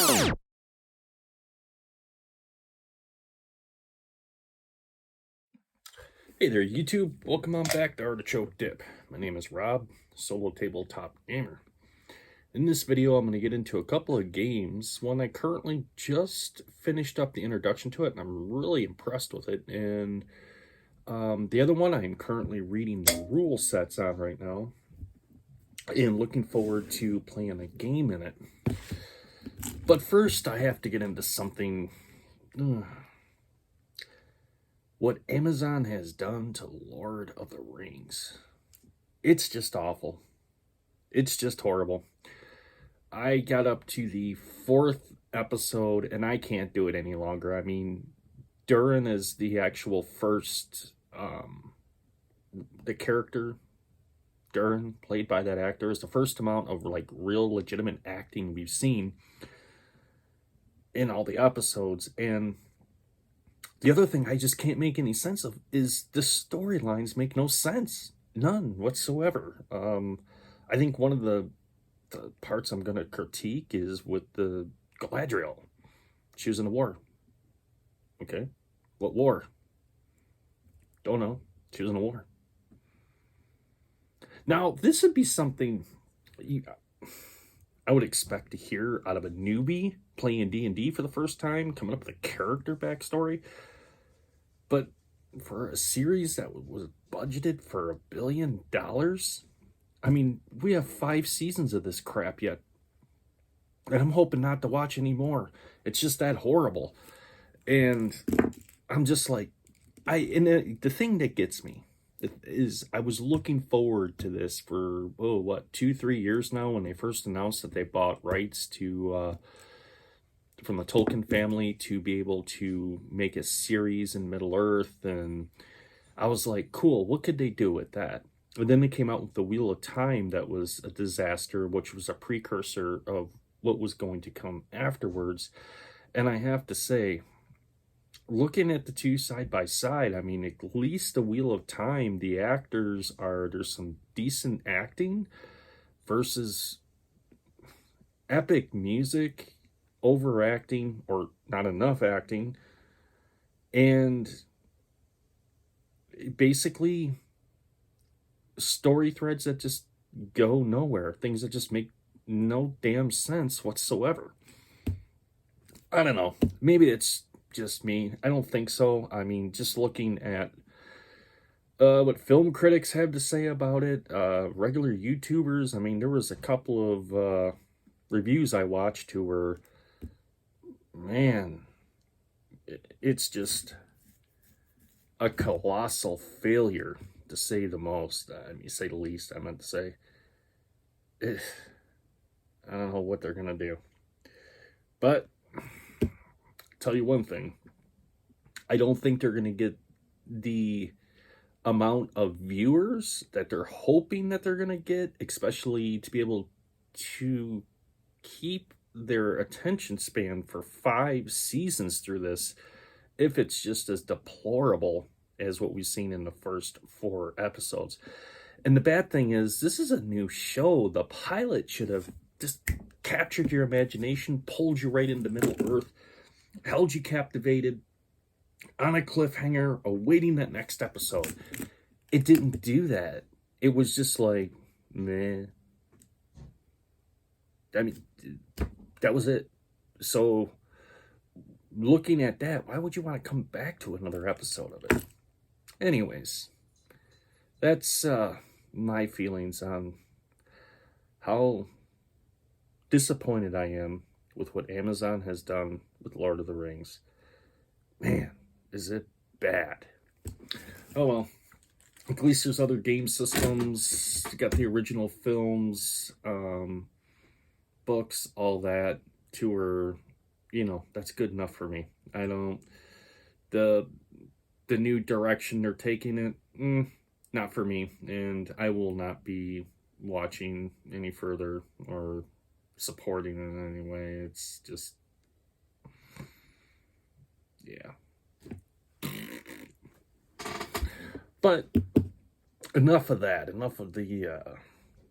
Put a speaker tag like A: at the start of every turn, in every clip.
A: Hey there, YouTube. Welcome on back to Artichoke Dip. My name is Rob, solo tabletop gamer. In this video, I'm going to get into a couple of games. One I currently just finished up the introduction to it, and I'm really impressed with it. And the other one, I'm currently reading the rule sets on right now, and looking forward to playing a game in it. But first, I have to get into something. What Amazon has done to Lord of the Rings. It's just awful. It's just horrible. I got up to the 4th episode and I can't do it any longer. I mean, Durin is the actual first, the character, Durin, played by that actor, is the first amount of like real legitimate acting we've seen in all the episodes. And the other thing I just can't make any sense of is the storylines make no sense. None whatsoever. I think one of the parts I'm going to critique is with the Galadriel. She was in a war. Okay. What war? Don't know. She was in a war. Now, this would be something I would expect to hear out of a newbie playing D&D for the first time, coming up with a character backstory. But for a series that was budgeted for $1 billion, I mean, we have 5 seasons of this crap yet. And I'm hoping not to watch any more. It's just that horrible. And I'm just like, the thing that gets me is I was looking forward to this for, 2-3 years now, when they first announced that they bought rights to, from the Tolkien family to be able to make a series in Middle-earth. And I was like, cool, what could they do with that? And then they came out with the Wheel of Time that was a disaster, which was a precursor of what was going to come afterwards. And I have to say, looking at the two side by side, I mean, at least the Wheel of Time, the actors there's some decent acting versus epic music, overacting, or not enough acting, and basically story threads that just go nowhere, things that just make no damn sense whatsoever. I don't know, maybe it's just me. I don't think so. I mean, just looking at what film critics have to say about it, regular YouTubers, I mean, there was a couple of reviews I watched who were, man, it's just a colossal failure, to say the most. I mean, say the least. I meant to say, I don't know what they're gonna do, but I'll tell you one thing: I don't think they're gonna get the amount of viewers that they're hoping that they're gonna get, especially to be able to keep their attention span for 5 seasons through this, if it's just as deplorable as what we've seen in the first 4 episodes. And the bad thing is, this is a new show. The pilot should have just captured your imagination, pulled you right into Middle-earth, held you captivated on a cliffhanger, awaiting that next episode. It didn't do that. It was just like, meh. I mean, that was it. So, looking at that, why would you want to come back to another episode of it? Anyways, that's my feelings on how disappointed I am with what Amazon has done with Lord of the Rings. Man, is it bad. Oh well, at least there's other game systems. You got the original films, books, all that, tour, that's good enough for me. I don't, the new direction they're taking it, not for me, and I will not be watching any further or supporting it in any way. It's just, yeah. But enough of that. Enough of the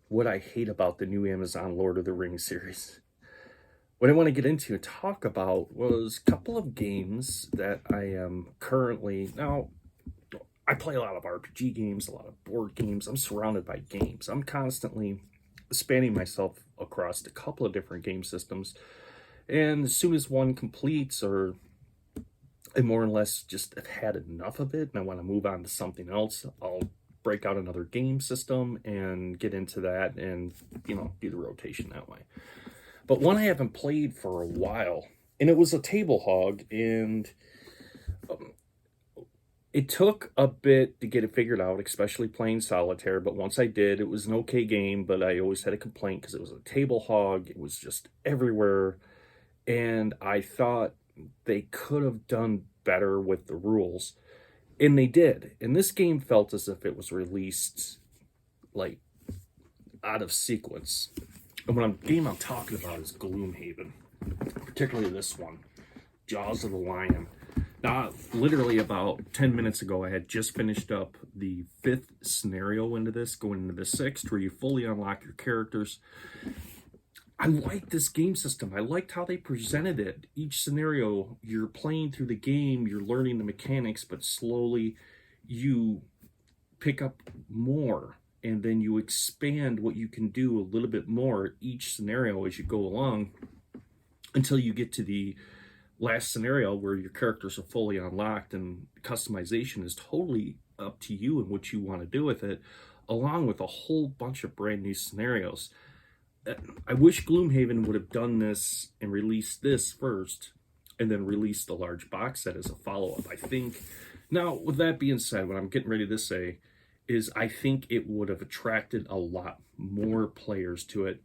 A: what I hate about the new Amazon Lord of the Rings series. what I want to get into and talk about was a couple of games that I am currently now. I play a lot of RPG games, a lot of board games. I'm surrounded by games. I'm constantly spanning myself across a couple of different game systems. And as soon as one completes, or I more or less just have had enough of it and I want to move on to something else, I'll break out another game system and get into that and, do the rotation that way. But one I haven't played for a while, and it was a table hog, and it took a bit to get it figured out, especially playing solitaire. But once I did, it was an okay game, but I always had a complaint because it was a table hog. It was just everywhere. And I thought they could have done better with the rules. And they did. And this game felt as if it was released, like, out of sequence. And game I'm talking about is Gloomhaven. Particularly this one, Jaws of the Lion. Now, literally about 10 minutes ago, I had just finished up the 5th scenario into this, going into the 6th, where you fully unlock your characters. I liked this game system. I liked how they presented it. Each scenario, you're playing through the game, you're learning the mechanics, but slowly you pick up more, and then you expand what you can do a little bit more each scenario as you go along until you get to the last scenario where your characters are fully unlocked and customization is totally up to you and what you want to do with it, along with a whole bunch of brand new scenarios. I wish Gloomhaven would have done this and released this first and then released the large box set as a follow-up, I think. Now, with that being said, what I'm getting ready to say is I think it would have attracted a lot more players to it.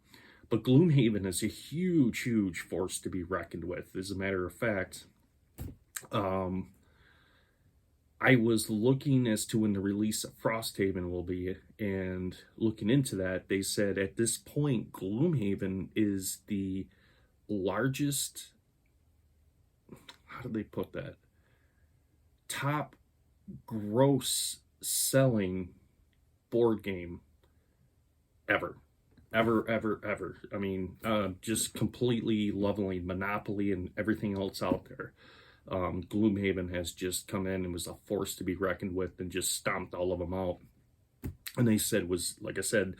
A: But Gloomhaven is a huge, huge force to be reckoned with. As a matter of fact, I was looking as to when the release of Frosthaven will be, and looking into that, they said at this point, Gloomhaven is the largest, how did they put that? Top gross selling board game ever. Ever. I mean, just completely leveling Monopoly and everything else out there. Gloomhaven has just come in and was a force to be reckoned with and just stomped all of them out. And they said like I said,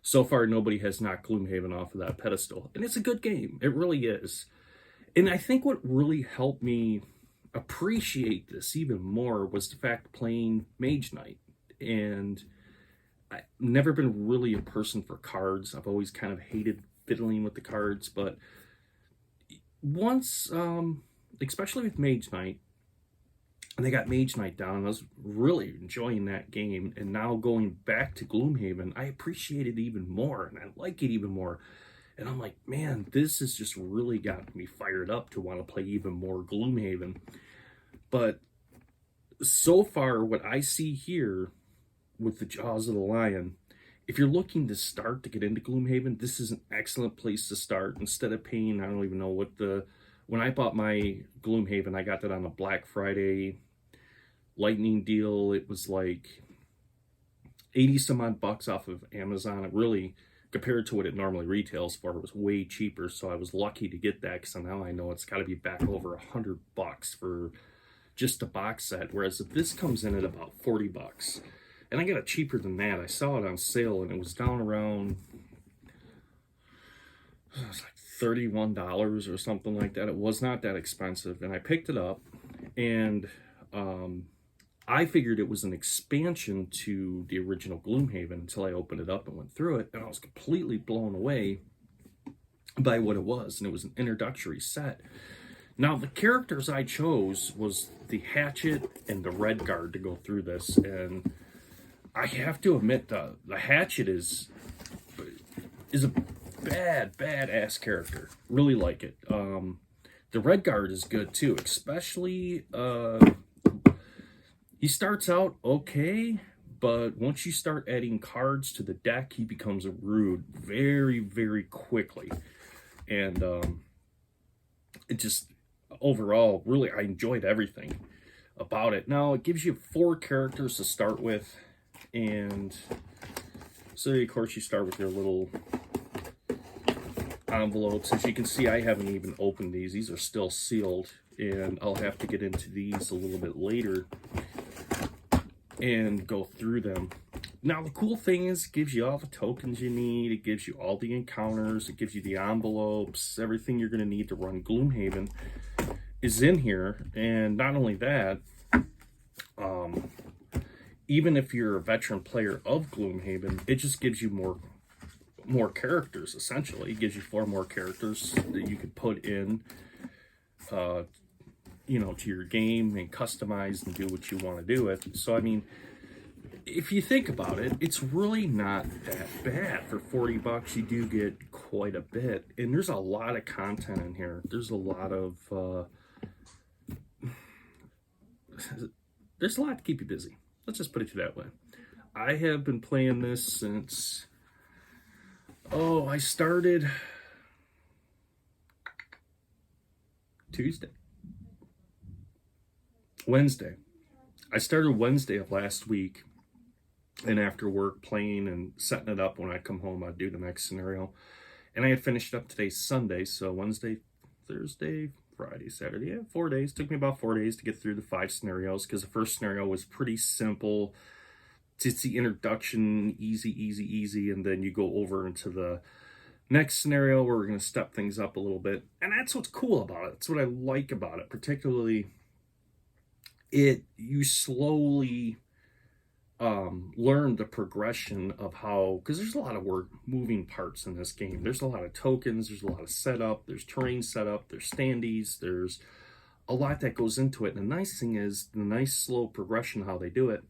A: so far nobody has knocked Gloomhaven off of that pedestal. And it's a good game. It really is. And I think what really helped me appreciate this even more was the fact playing Mage Knight. And I've never been really a person for cards. I've always kind of hated fiddling with the cards, but once, especially with Mage Knight, and they got Mage Knight down, I was really enjoying that game, and now going back to Gloomhaven, I appreciate it even more, and I like it even more, and I'm like, man, this has just really got me fired up to want to play even more Gloomhaven. But so far, what I see here with the Jaws of the Lion, if you're looking to start to get into Gloomhaven, this is an excellent place to start. Instead of paying, I don't even know what when I bought my Gloomhaven, I got that on a Black Friday lightning deal. It was like 80 some odd bucks off of Amazon. It really, compared to what it normally retails for, it was way cheaper. So I was lucky to get that, because now I know it's got to be back over $100 for just a box set. Whereas if this comes in at about 40 bucks, and I got it cheaper than that. I saw it on sale, and it was down around, it was like $31 or something like that. It was not that expensive, and I picked it up, and I figured it was an expansion to the original Gloomhaven until I opened it up and went through it, and I was completely blown away by what it was, and it was an introductory set. Now, the characters I chose was the Hatchet and the Red Guard to go through this, and I have to admit, the Hatchet is a badass character. Really like it. The Red Guard is good too, especially he starts out okay, but once you start adding cards to the deck, he becomes a rude very, very quickly. And it just overall, really, I enjoyed everything about it. Now, it gives you 4 characters to start with. And so, of course, you start with your little envelopes. As you can see, I haven't even opened these. These are still sealed, and I'll have to get into these a little bit later and go through them. Now, the cool thing is it gives you all the tokens you need. It gives you all the encounters. It gives you the envelopes. Everything you're going to need to run Gloomhaven is in here. And not only that, even if you're a veteran player of Gloomhaven, it just gives you more characters, essentially. It gives you 4 more characters that you could put in, you know, to your game and customize and do what you want to do with. So, I mean, if you think about it, it's really not that bad. For 40 bucks, you do get quite a bit. And there's a lot of content in here. There's a lot of, there's a lot to keep you busy. Let's just put it that way. I have been playing this since, I started Wednesday. I started Wednesday of last week, and after work playing and setting it up when I come home, I'd do the next scenario. And I had finished up today, Sunday, so Wednesday, Thursday, Friday, Saturday, 4 days. Took me about 4 days to get through the 5 scenarios, because the first scenario was pretty simple. It's the introduction, easy, and then you go over into the next scenario where we're going to step things up a little bit. And that's what's cool about it. That's what I like about it, particularly you slowly learn the progression of how, because there's a lot of moving parts in this game. There's a lot of tokens, there's a lot of setup, there's terrain setup, there's standees, there's a lot that goes into it. And the nice thing is the nice slow progression, how they do it.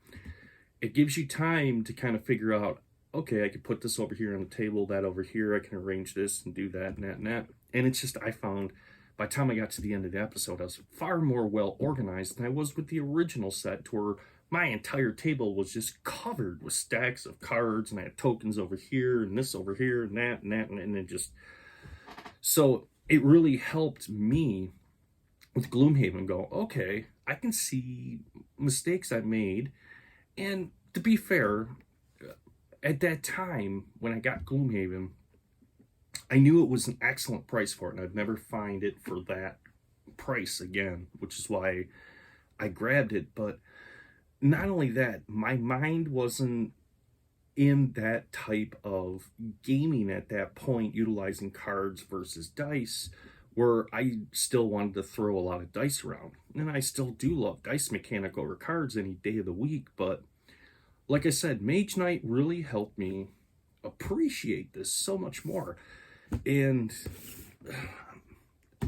A: It gives you time to kind of figure out, okay, I could put this over here on the table, that over here, I can arrange this and do that and that and that. And it's just, I found by the time I got to the end of the episode, I was far more well organized than I was with the original set, to where my entire table was just covered with stacks of cards, and I had tokens over here and this over here and that and that, and it just, so it really helped me with Gloomhaven go, okay, I can see mistakes I made. And to be fair, at that time when I got Gloomhaven, I knew it was an excellent price for it, and I'd never find it for that price again, which is why I grabbed it. But not only that, my mind wasn't in that type of gaming at that point, utilizing cards versus dice, where I still wanted to throw a lot of dice around. And I still do love dice mechanic over cards any day of the week, but like I said, Mage Knight really helped me appreciate this so much more. And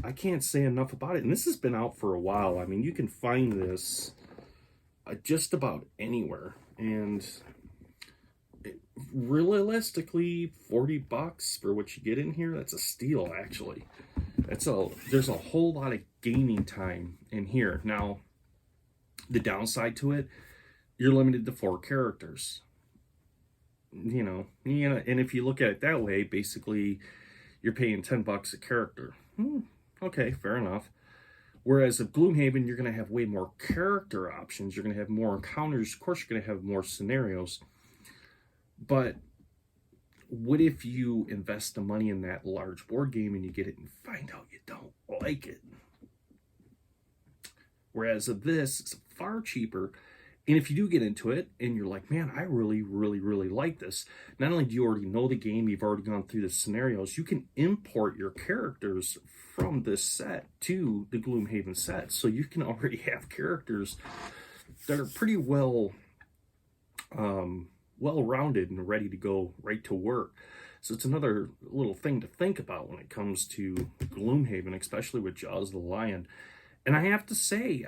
A: I can't say enough about it. And this has been out for a while. I mean, you can find this just about anywhere. And realistically, 40 bucks for what you get in here, that's a steal, actually. There's a whole lot of gaming time in here. Now, the downside to it, you're limited to 4 characters. You know, and if you look at it that way, basically, you're paying 10 bucks a character. Okay, fair enough. Whereas at Gloomhaven, you're going to have way more character options. You're going to have more encounters. Of course, you're going to have more scenarios. But what if you invest the money in that large board game and you get it and find out you don't like it? Whereas of this, it's far cheaper. And if you do get into it and you're like, man, I really, really, really like this. Not only do you already know the game, you've already gone through the scenarios, you can import your characters from this set to the Gloomhaven set. So you can already have characters that are pretty well-rounded and ready to go right to work. So it's another little thing to think about when it comes to Gloomhaven, especially with Jaws of the Lion. And I have to say,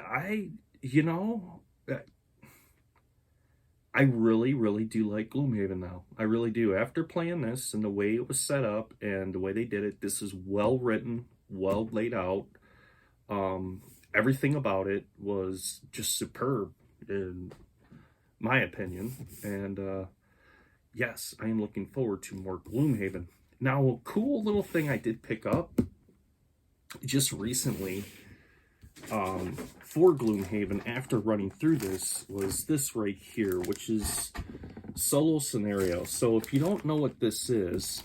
A: I really, really do like Gloomhaven now. I really do. After playing this and the way it was set up and the way they did it, this is well written, well laid out. Everything about it was just superb, in my opinion. And yes, I am looking forward to more Gloomhaven. Now, a cool little thing I did pick up just recently for Gloomhaven after running through this was this right here, which is solo scenario. So if you don't know what this is,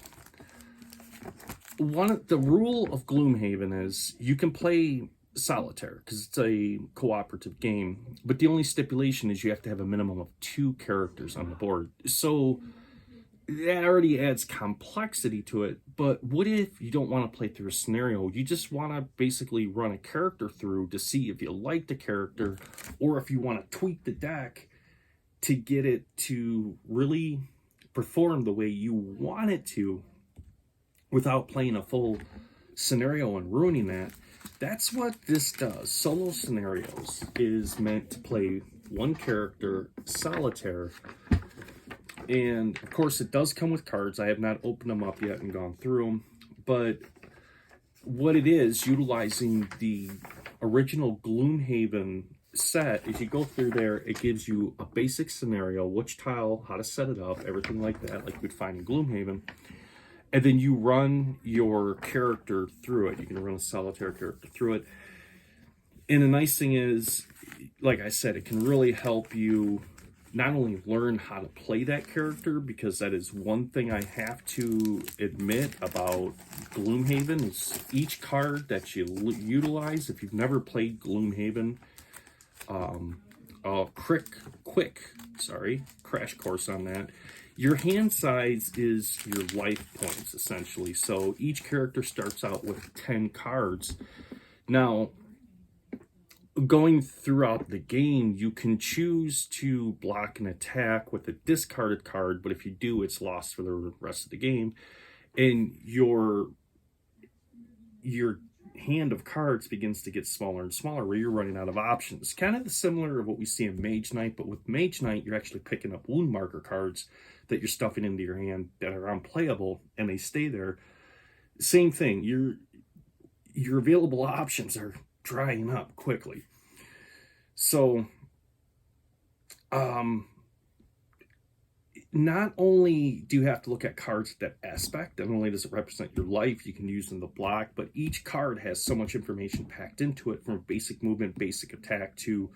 A: the rule of Gloomhaven is you can play solitaire because it's a cooperative game, but the only stipulation is you have to have a minimum of 2 characters on the board. So that already adds complexity to it. But what if you don't want to play through a scenario? You just want to basically run a character through to see if you like the character, or if you want to tweak the deck to get it to really perform the way you want it to without playing a full scenario and ruining that. That's what this does. Solo Scenarios is meant to play one character, solitaire. And of course, it does come with cards. I have not opened them up yet and gone through them. But what it is, utilizing the original Gloomhaven set, as you go through there, it gives you a basic scenario, which tile, how to set it up, everything like that, like you would find in Gloomhaven. And then you run your character through it. You can run a solitaire character through it. And the nice thing is, like I said, it can really help you not only learn how to play that character, because that is one thing I have to admit about Gloomhaven, is each card that you utilize, if you've never played Gloomhaven, crash course on that. Your hand size is your life points, essentially. So each character starts out with 10 cards. Now, going throughout the game, you can choose to block an attack with a discarded card, but if you do, it's lost for the rest of the game. And your hand of cards begins to get smaller and smaller, where you're running out of options. Kind of similar to what we see in Mage Knight, but with Mage Knight, you're actually picking up wound marker cards that you're stuffing into your hand that are unplayable, and they stay there. Same thing, your available options are drying up quickly. So, not only do you have to look at cards at that aspect, not only does it represent your life, you can use them to block, but each card has so much information packed into it, from basic movement, basic attack, to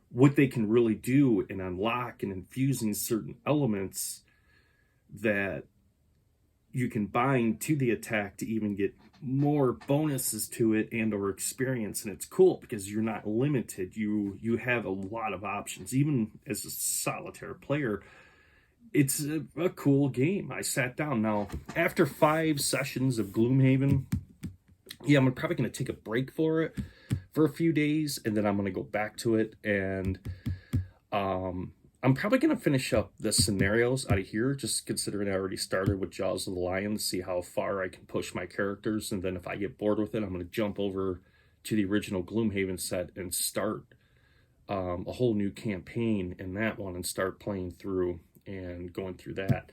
A: what they can really do and unlock, and infusing certain elements that you can bind to the attack to even get more bonuses to it and or experience. And it's cool because you're not limited. You have a lot of options. Even as a solitaire player, it's a cool game. I sat down. Now, after 5 sessions of Gloomhaven, I'm probably going to take a break for it for a few days, and then I'm going to go back to it. And I'm probably going to finish up the scenarios out of here, just considering I already started with Jaws of the Lion, to see how far I can push my characters. And then if I get bored with it, I'm going to jump over to the original Gloomhaven set and start a whole new campaign in that one and start playing through and going through that.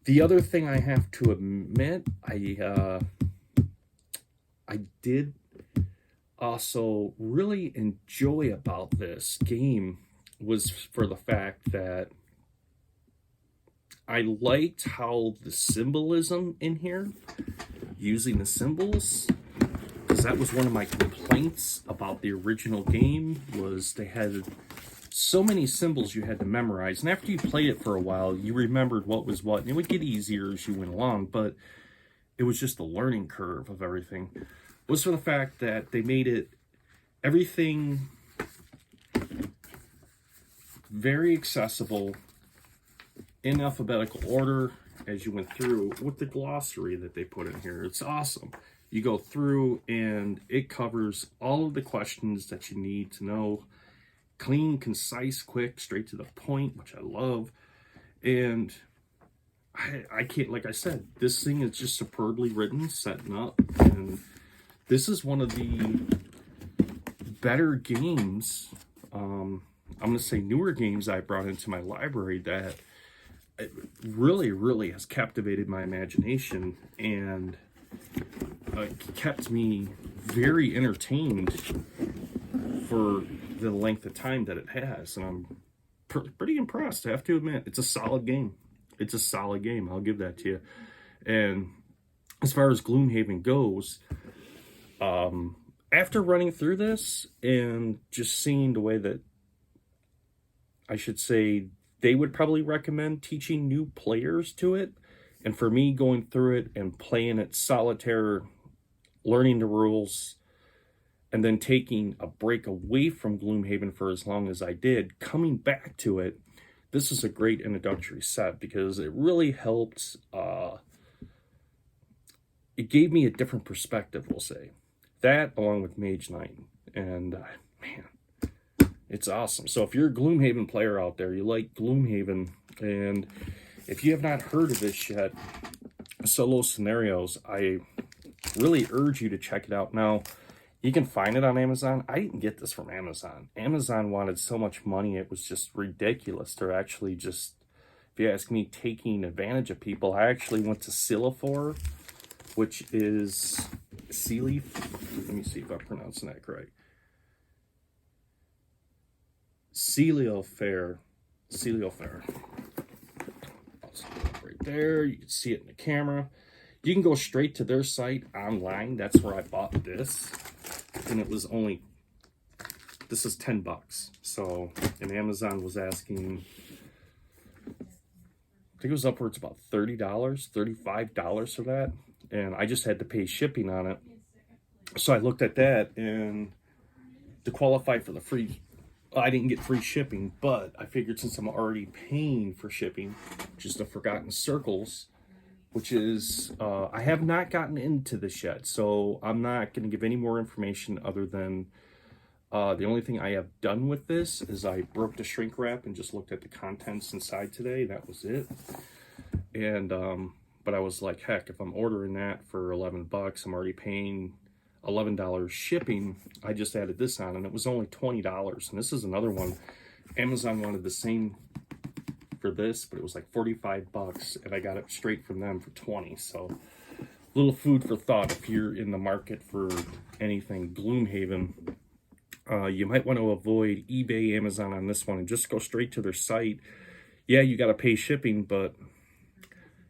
A: The other thing I have to admit, I did also really enjoy about this game was for the fact that I liked how the symbolism in here, using the symbols, because that was one of my complaints about the original game, was they had so many symbols you had to memorize. And after you played it for a while, you remembered what was what, and it would get easier as you went along, but it was just the learning curve of everything. It was for the fact that they made it everything very accessible in alphabetical order as you went through, with the glossary that they put in here. It's awesome. You go through and it covers all of the questions that you need to know. Clean, concise, quick, straight to the point, which I love. And I can't, like I said, this thing is just superbly written, setting up. And this is one of the better games, I'm going to say newer games I brought into my library that really, really has captivated my imagination and kept me very entertained for the length of time that it has. And I'm pretty impressed, I have to admit. It's a solid game. It's a solid game. I'll give that to you. And as far as Gloomhaven goes, after running through this and just seeing the way that, I should say, they would probably recommend teaching new players to it, And for me, going through it and playing it solitaire, learning the rules, and then taking a break away from Gloomhaven for as long as I did, coming back to it, this is a great introductory set because it really helped. It gave me a different perspective, we'll say. That, along with Mage Knight. And, man, it's awesome. So if you're a Gloomhaven player out there, you like Gloomhaven, and if you have not heard of this yet, Solo Scenarios, I really urge you to check it out. Now, you can find it on Amazon. I didn't get this from Amazon. Amazon wanted so much money, it was just ridiculous. They're actually just, if you ask me, taking advantage of people. I actually went to Silifor, which is Sealy. Let me see if I'm pronouncing that correct. Celiofair. Right there. You can see it in the camera. You can go straight to their site online. That's where I bought this. And it was only, this is $10. So, and Amazon was asking, I think it was upwards about $30, $35 for that. And I just had to pay shipping on it. So I looked at that, and to qualify for the free, I didn't get free shipping, but I figured since I'm already paying for shipping, which is the Forgotten Circles, which is, I have not gotten into this yet, so I'm not going to give any more information other than the only thing I have done with this is I broke the shrink wrap and just looked at the contents inside today. That was it. And, but I was like, heck, if I'm ordering that for $11, I'm already paying $11 shipping. I just added this on, and it was only $20. And this is another one. Amazon wanted the same for this, but it was like $45, and I got it straight from them for $20. So little food for thought if you're in the market for anything Gloomhaven. You might want to avoid eBay, Amazon on this one, and just go straight to their site. Yeah, you got to pay shipping, but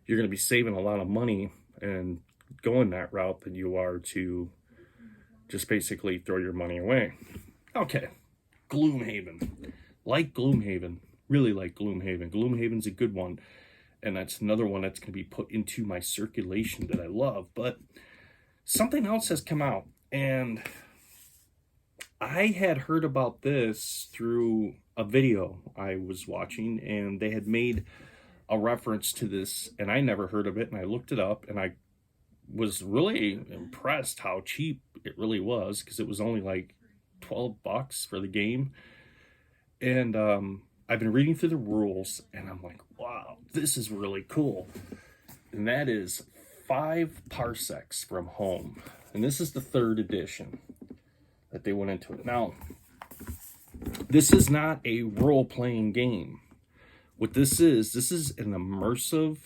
A: you're going to be saving a lot of money and going that route than you are to just basically throw your money away. Okay, Gloomhaven. Like Gloomhaven. Really like Gloomhaven. Gloomhaven's a good one. And that's another one that's going to be put into my circulation that I love. But something else has come out. And I had heard about this through a video I was watching. And they had made a reference to this. And I never heard of it. And I looked it up. And I was really impressed how cheap it really was. Because it was only like $12 for the game. And I've been reading through the rules, and I'm like, wow, this is really cool. And that is 5 parsecs from home. And this is the 3rd edition that they went into it. Now, this is not a role-playing game. What this is an immersive,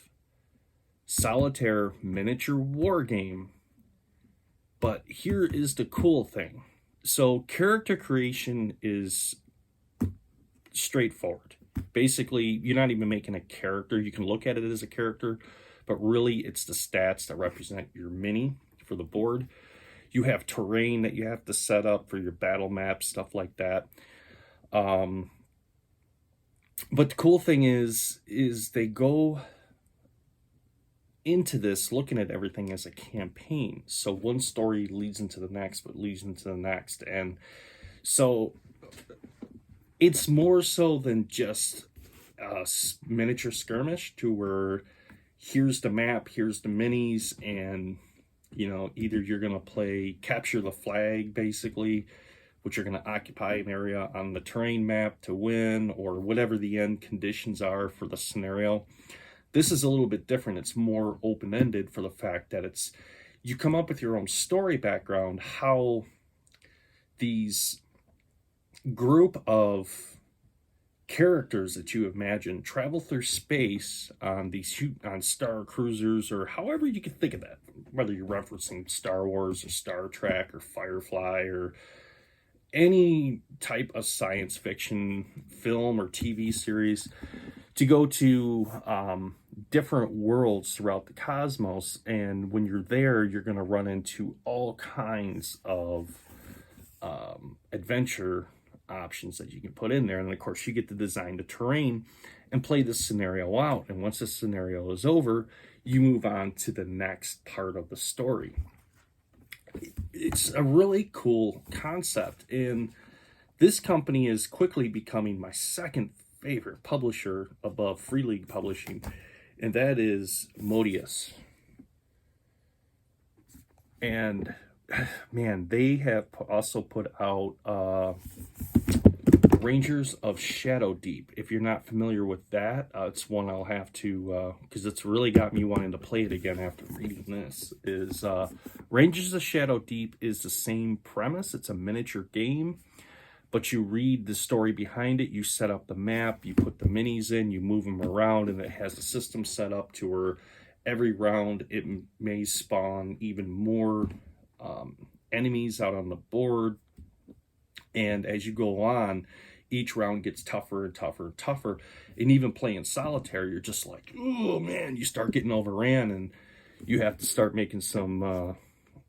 A: solitaire, miniature war game. But here is the cool thing. So, character creation is straightforward. Basically, you're not even making a character. You can look at it as a character, but really it's the stats that represent your mini for the board. You have terrain that you have to set up for your battle map, stuff like that. But the cool thing is they go into this looking at everything as a campaign. So one story leads into the next, but leads into the next. And so it's more so than just a miniature skirmish to where here's the map, here's the minis, and, you know, either you're going to play capture the flag, basically, which you're going to occupy an area on the terrain map to win, or whatever the end conditions are for the scenario. This is a little bit different. It's more open-ended for the fact that it's, you come up with your own story background, how these group of characters that you imagine travel through space on these on star cruisers, or however you can think of that, whether you're referencing Star Wars or Star Trek or Firefly or any type of science fiction film or TV series, to go to different worlds throughout the cosmos. And when you're there, you're going to run into all kinds of adventure options that you can put in there. And of course, you get to design the terrain and play this scenario out. And once the scenario is over, you move on to the next part of the story. It's a really cool concept. And this company is quickly becoming my second favorite publisher above Free League Publishing, and that is Modius. And man, they have also put out Rangers of Shadow Deep. If you're not familiar with that, it's one I'll have to, because it's really got me wanting to play it again after reading this, is Rangers of Shadow Deep is the same premise. It's a miniature game, but you read the story behind it, you set up the map, you put the minis in, you move them around, and it has a system set up to where every round it may spawn even more enemies out on the board. And as you go on, each round gets tougher and tougher and tougher. And even playing solitaire, you're just like, oh man, you start getting overran, and you have to start making some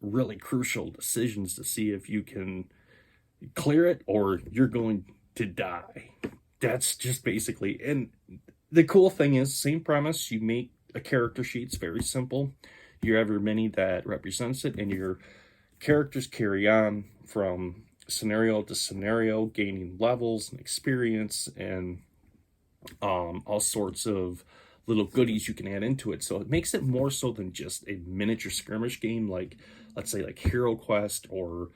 A: really crucial decisions to see if you can clear it or you're going to die. That's just basically, and the cool thing is, same premise, you make a character sheet. It's very simple. You have your mini that represents it, and your characters carry on from scenario to scenario, gaining levels and experience and all sorts of little goodies you can add into it. So it makes it more so than just a miniature skirmish game, like, let's say, like Hero Quest or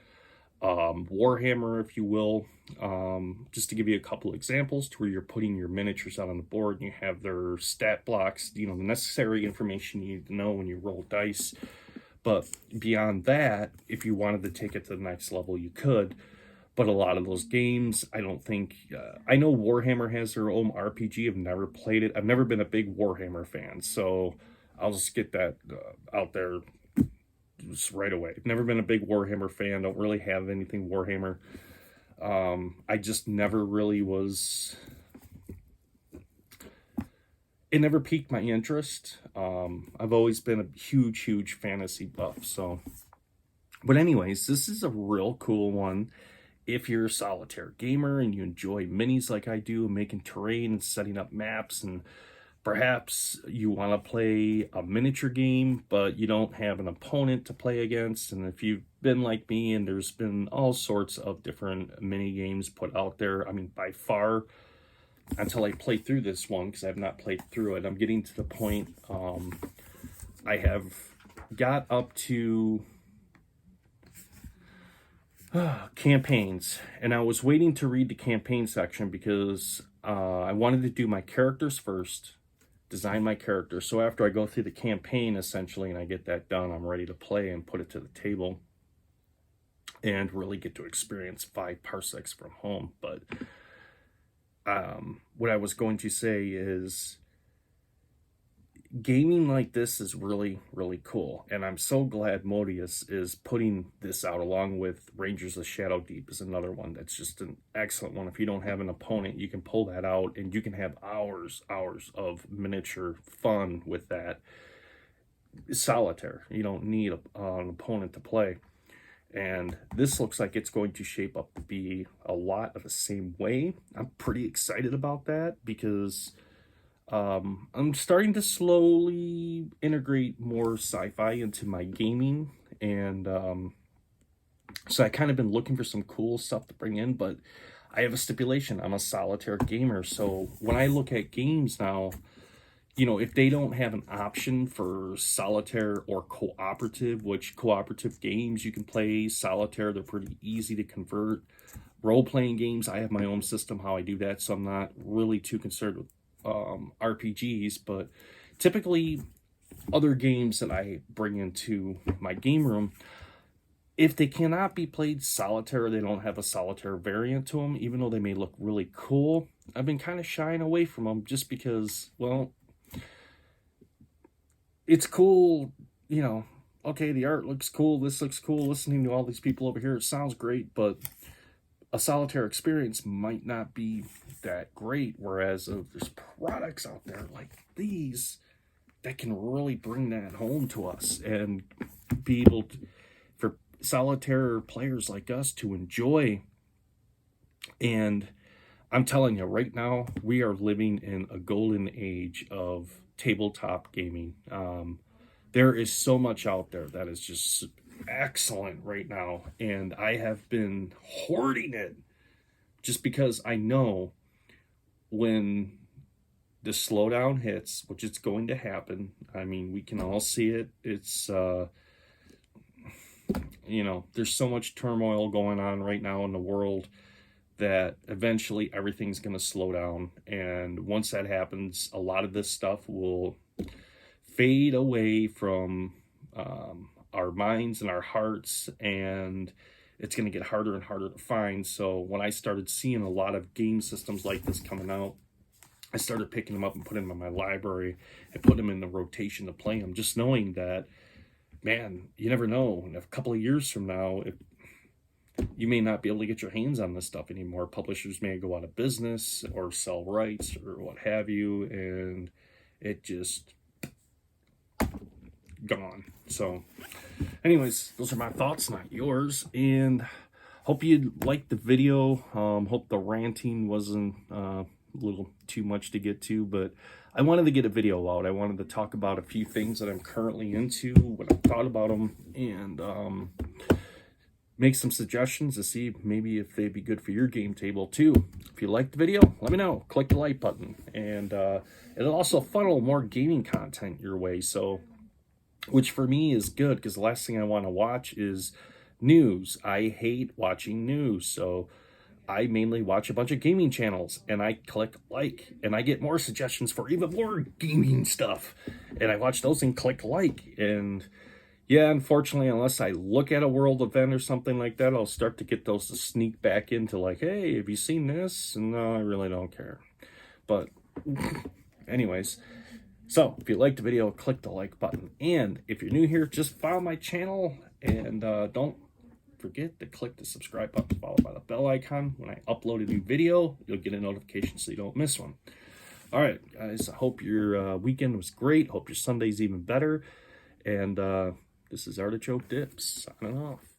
A: Warhammer, if you will. Just to give you a couple examples to where you're putting your miniatures out on the board and you have their stat blocks, you know, the necessary information you need to know when you roll dice. But beyond that, if you wanted to take it to the next level, you could. But a lot of those games, I don't think... I know Warhammer has their own RPG. I've never played it. I've never been a big Warhammer fan. So I'll just get that out there just right away. I've never been a big Warhammer fan. Don't really have anything Warhammer. I just never really was... It never piqued my interest. I've always been a huge fantasy buff. So, but anyways, this is a real cool one. If you're a solitaire gamer and you enjoy minis like I do, making terrain and setting up maps, and perhaps you want to play a miniature game, but you don't have an opponent to play against. And if you've been like me, and there's been all sorts of different mini games put out there, I mean, by far, until I play through this one, because I have not played through it, I'm getting to the point, I have got up to campaigns, and I was waiting to read the campaign section because I wanted to do my characters first, design my character, so after I go through the campaign, essentially, and I get that done, I'm ready to play and put it to the table and really get to experience 5 parsecs from home. But what I was going to say is gaming like this is really cool, and I'm so glad Modius is putting this out, along with Rangers of Shadow Deep is another one that's just an excellent one. If you don't have an opponent, you can pull that out and you can have hours of miniature fun with that. Solitaire, you don't need an opponent to play. And this looks like it's going to shape up to be a lot of the same way. I'm pretty excited about that because I'm starting to slowly integrate more sci-fi into my gaming. And so I kind of been looking for some cool stuff to bring in, but I have a stipulation. I'm a solitaire gamer. So when I look at games now, you know, if they don't have an option for solitaire or cooperative, which cooperative games you can play solitaire, they're pretty easy to convert. Role-playing games, I have my own system how I do that, so I'm not really too concerned with RPGs, but typically other games that I bring into my game room, if they cannot be played solitaire, they don't have a solitaire variant to them, even though they may look really cool, I've been kind of shying away from them just because, well, it's cool, you know, okay, the art looks cool, this looks cool, listening to all these people over here, it sounds great, but a solitaire experience might not be that great, whereas there's products out there like these that can really bring that home to us and be able to, for solitaire players like us to enjoy And I'm telling you right now, we are living in a golden age of tabletop gaming. There is so much out there that is just excellent right now, and I have been hoarding it just because I know when the slowdown hits, which it's going to happen. I mean, we can all see it. It's there's so much turmoil going on right now in the world that eventually everything's going to slow down. And once that happens, a lot of this stuff will fade away from our minds and our hearts, and it's going to get harder and harder to find. So when I started seeing a lot of game systems like this coming out, I started picking them up and putting them in my library and putting them in the rotation to play them, just knowing that, man, you never know. In a couple of years from now, you may not be able to get your hands on this stuff anymore. Publishers may go out of business or sell rights or what have you, and it just gone. So anyways, those are my thoughts, not yours, and hope you liked the video. Hope the ranting wasn't a little too much to get to, but I wanted to get a video out. I wanted to talk about a few things that I'm currently into, what I thought about them, and make some suggestions to see maybe if they'd be good for your game table too. If you liked the video, let me know. Click the like button, and it'll also funnel more gaming content your way, so which for me is good, because the last thing I want to watch is news. I hate watching news, so I mainly watch a bunch of gaming channels, and I click like, and I get more suggestions for even more gaming stuff, and I watch those and click like. And yeah, unfortunately, unless I look at a world event or something like that, I'll start to get those to sneak back into like, hey, have you seen this? And no, I really don't care. But anyways, so if you liked the video, click the like button. And if you're new here, just follow my channel, and don't forget to click the subscribe button followed by the bell icon. When I upload a new video, you'll get a notification so you don't miss one. All right, guys, I hope your weekend was great. Hope your Sunday's even better. And this is Artichoke Dips signing off.